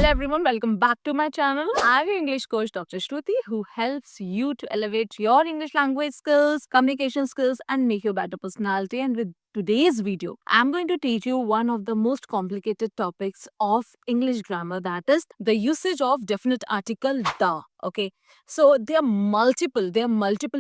everyone, welcome back to my channel. I'm your English coach Dr. Shruti, who helps you to elevate your English language skills, communication skills, and make you a better personality. And with today's video, I'm going to teach you one of the most complicated topics of English grammar, that is the usage of definite article the. Okay, so there are multiple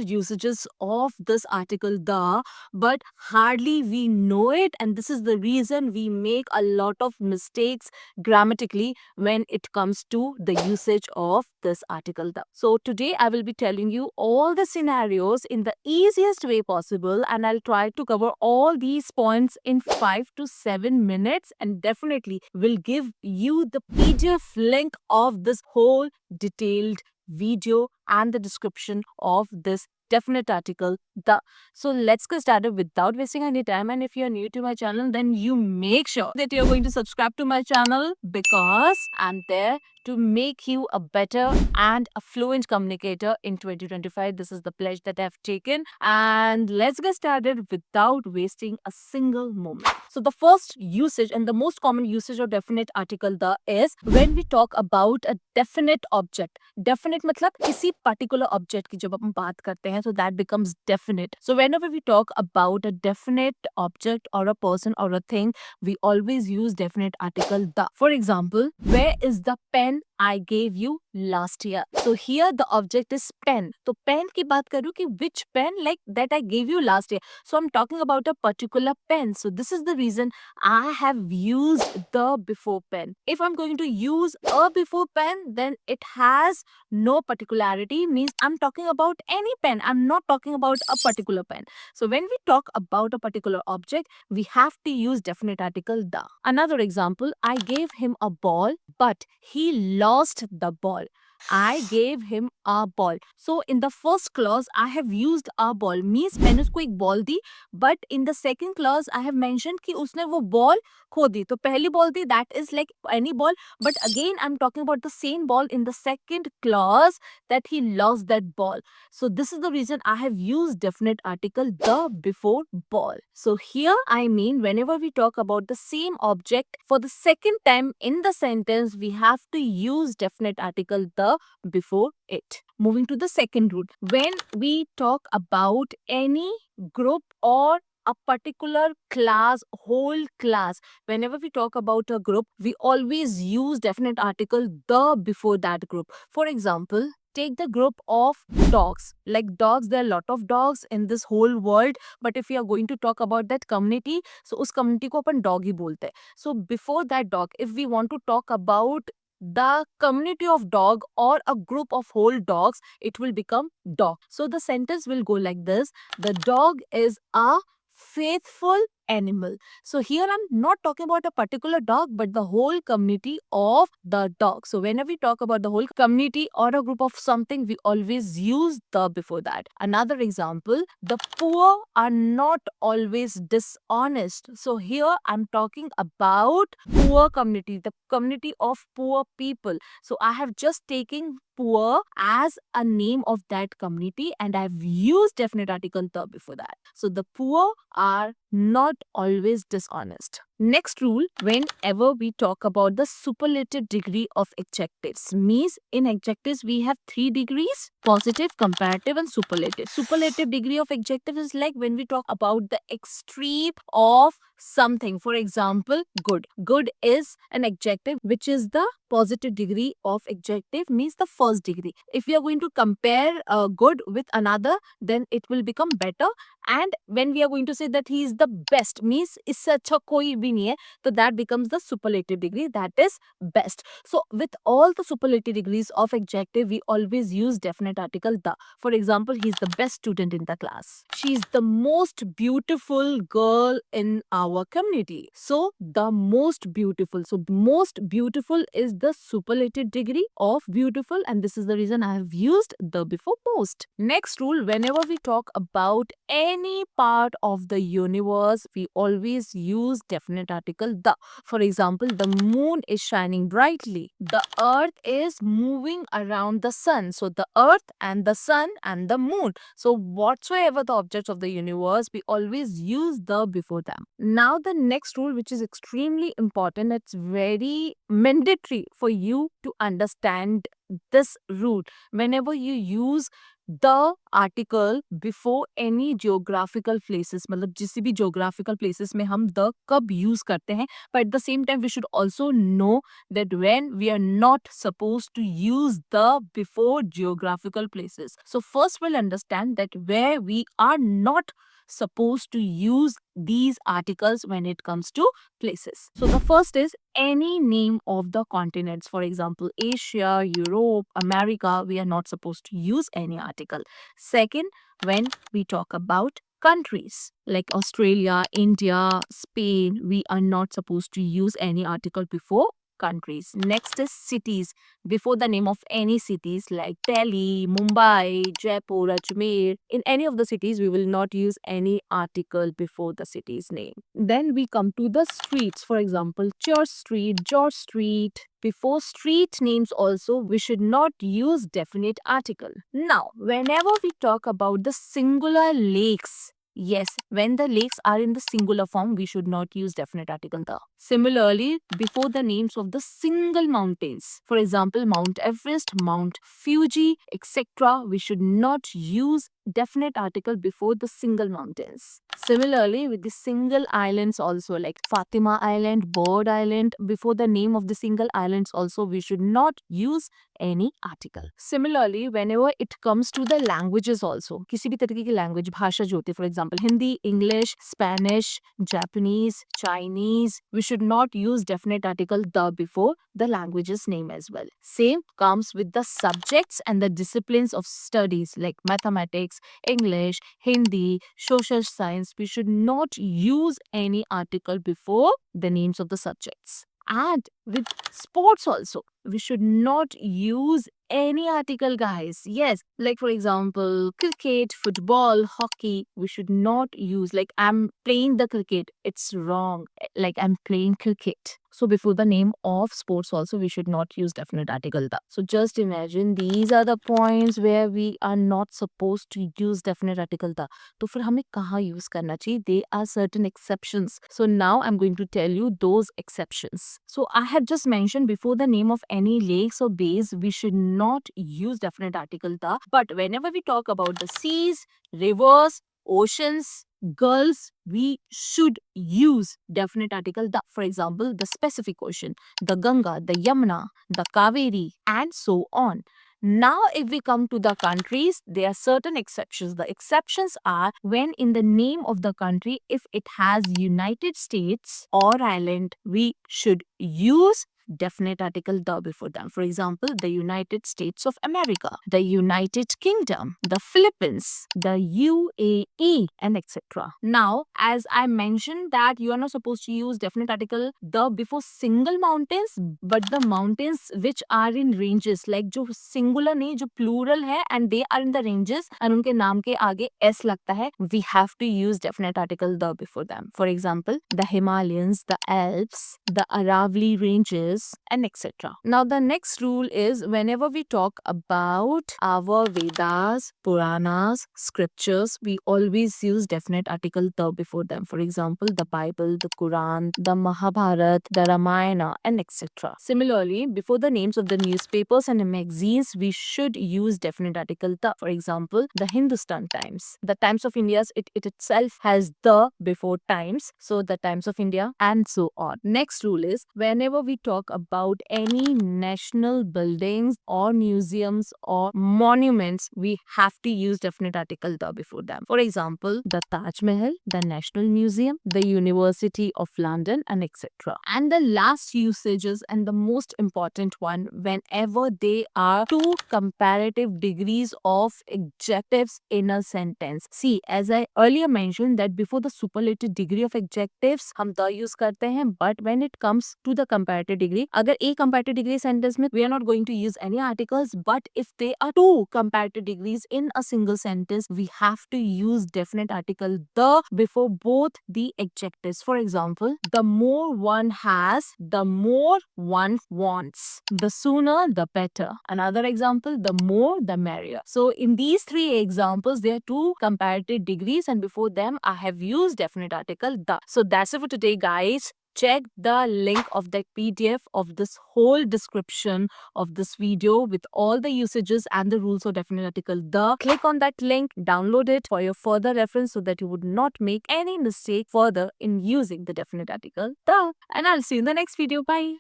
usages of this article the, but hardly we know it, and this is the reason we make a lot of mistakes grammatically when it comes to the usage of this article the. So today I will be telling you all the scenarios in the easiest way possible, and I'll try to cover all these points in 5 to 7 minutes, and definitely will give you the PDF link of this whole detailed video and the description of this definite article the. So let's get started without wasting any time. And if you're new to my channel, then you make sure that you're going to subscribe to my channel, because I'm there to make you a better and a fluent communicator in 2025. This is the pledge that I've taken, and let's get started without wasting a single moment. So the first usage and the most common usage of definite article the is when we talk about a definite object. Definite मतलब किसी particular object की जब हम बात करते हैं, so that becomes definite. So whenever we talk about a definite object or a person or a thing, we always use definite article the. For example, where is the pen I gave you last year? So here the object is pen. तो pen की बात करूँ कि which pen, like that I gave you last year. So I'm talking about a particular pen. So this is the reason I have used the before pen. If I'm going to use a before pen, then it has no particularity, means I'm talking about any pen. I'm not talking about a particular pen. So when we talk about a particular object, we have to use definite article the. Another example, I gave him a ball, but he lost the ball. I gave him a ball. So in the first clause, I have used a ball, means मैंने उसको एक ball the, but in the second clause, I have mentioned कि उसने वो ball खो दी. तो पहली ball the, that is like any ball, but again I'm talking about the same ball in the second clause, that he lost that ball. So this is the reason I have used definite article the before ball. So here I mean whenever we talk about the same object for the second time in the sentence, we have to use definite article the before it. Moving to the second rule, when we talk about any group or a particular class, whole class, whenever we talk about a group, we always use definite article the before that group. For example, take the group of dogs. Like dogs, there are a lot of dogs in this whole world, but if we are going to talk about that community, so उस community को अपन dog ही बोलते हैं. So before that dog, if we want to talk about the community of dog or a group of whole dogs, it will become dog. So the sentence will go like this: the dog is a faithful animal. So here I'm not talking about a particular dog, but the whole community of the dog. So whenever we talk about the whole community or a group of something, we always use the before that. Another example, the poor are not always dishonest. So here I'm talking about poor community, the community of poor people. So I have just taken poor as a name of that community, and I've used definite article the before that. So the poor are not always dishonest. Next rule, whenever we talk about the superlative degree of adjectives, means in adjectives we have 3 degrees: positive, comparative, and superlative. Superlative degree of adjective is like when we talk about the extreme of something. For example, good. Good is an adjective which is the positive degree of adjective, means the first degree. If we are going to compare good with another, then it will become better. And when we are going to say that he is the best, means इससे अच्छा कोई भी नहीं है, so that becomes the superlative degree, that is best. So with all the superlative degrees of adjective, we always use definite article the. For example, he is the best student in the class. She is the most beautiful girl in our community. So the most beautiful. So most beautiful is the superlative degree of beautiful, and this is the reason I have used the before most. Next rule, whenever we talk about any part of the universe, we always use definite definite article the. For example, the moon is shining brightly. The earth is moving around the sun. So the earth and the sun and the moon. So whatsoever the objects of the universe, we always use the before them. Now the next rule, which is extremely important, it's very mandatory for you to understand this rule. Whenever you use the article before any geographical places, मतलब जिस भी geographical places में हम the कब use करते हैं, but at the same time we should also know that when we are not supposed to use the before geographical places. So first we'll understand that where we are not supposed to use these articles when it comes to places. So the first is any name of the continents. For example, Asia, Europe, America, we are not supposed to use any article. Second, when we talk about countries like Australia, India, Spain, we are not supposed to use any article before countries. Next is cities. Before the name of any cities like Delhi, Mumbai, Jaipur, Ajmer, in any of the cities, we will not use any article before the city's name. Then we come to the streets. For example, Church Street, George Street. Before street names also, we should not use definite article. Now, whenever we talk about the singular lakes, yes, when the lakes are in the singular form, we should not use definite article the. Similarly, before the names of the single mountains, for example, Mount Everest, Mount Fuji, etc., we should not use definite article before the single mountains. Similarly, with the single islands also, like Fatima Island, Bird Island, before the name of the single islands also, we should not use any article. Similarly, whenever it comes to the languages also, किसी भी तरीके की language, भाषा जो होती है, for example, Hindi, English, Spanish, Japanese, Chinese, we should not use definite article the before the language's name as well. Same comes with the subjects and the disciplines of studies like mathematics, English, Hindi, social science. We should not use any article before the names of the subjects. And with sports also, we should not use any article, guys. Yes, like for example, cricket, football, hockey, we should not use, like I'm playing the cricket. It's wrong. Like I'm playing cricket. So before the name of sports also, we should not use definite article the. So just imagine these are the points where we are not supposed to use definite article the. तो फिर हमें कहाँ use करना चाहिए? There are certain exceptions. So now I'm going to tell you those exceptions. So I have just mentioned before the name of any lakes or bays, we should not use definite article the. But whenever we talk about the seas, rivers, oceans, gulfs, we should use definite article the. For example, the specific ocean, the Ganga, the Yamuna, the Kaveri, and so on. Now, if we come to the countries, there are certain exceptions. The exceptions are when in the name of the country, if it has United States or island, we should use definite article the before them. For example, the United States of America, the United Kingdom, the Philippines, the UAE, and etc. Now, as I mentioned that you are not supposed to use definite article the before single mountains, but the mountains which are in ranges, like जो singular नहीं, जो plural है and they are in the ranges and उनके नाम के आगे s लगता है, we have to use definite article the before them. For example, the Himalayas, the Alps, the Aravalli ranges, and etc. Now the next rule is whenever we talk about our Vedas, Puranas, scriptures, we always use definite article the before them. For example, the Bible, the Quran, the Mahabharata, the Ramayana, and etc. Similarly, before the names of the newspapers and the magazines, we should use definite article the. For example, the Hindustan Times. The Times of India, it itself has the before Times. So the Times of India and so on. Next rule is whenever we talk about any national buildings or museums or monuments, we have to use definite article the before them. For example, the Taj Mahal, the National Museum, the University of London, and etc. And the last usages and the most important one, whenever they are two comparative degrees of adjectives in a sentence. See, as I earlier mentioned that before the superlative degree of adjectives, हम the use करते हैं, but when it comes to the comparative degree degree. अगर एक comparative degree sentence में we are not going to use any articles, but if there are two comparative degrees in a single sentence, we have to use definite article the before both the adjectives. For example, the more one has, the more one wants. The sooner, the better. Another example, the more, the merrier. So in these three examples, there are two comparative degrees, and before them, I have used definite article the. So that's it for today, guys. Check the link of the PDF of this whole description of this video with all the usages and the rules of definite article the. Click on that link, download it for your further reference so that you would not make any mistake further in using the definite article the. And I'll see you in the next video. Bye.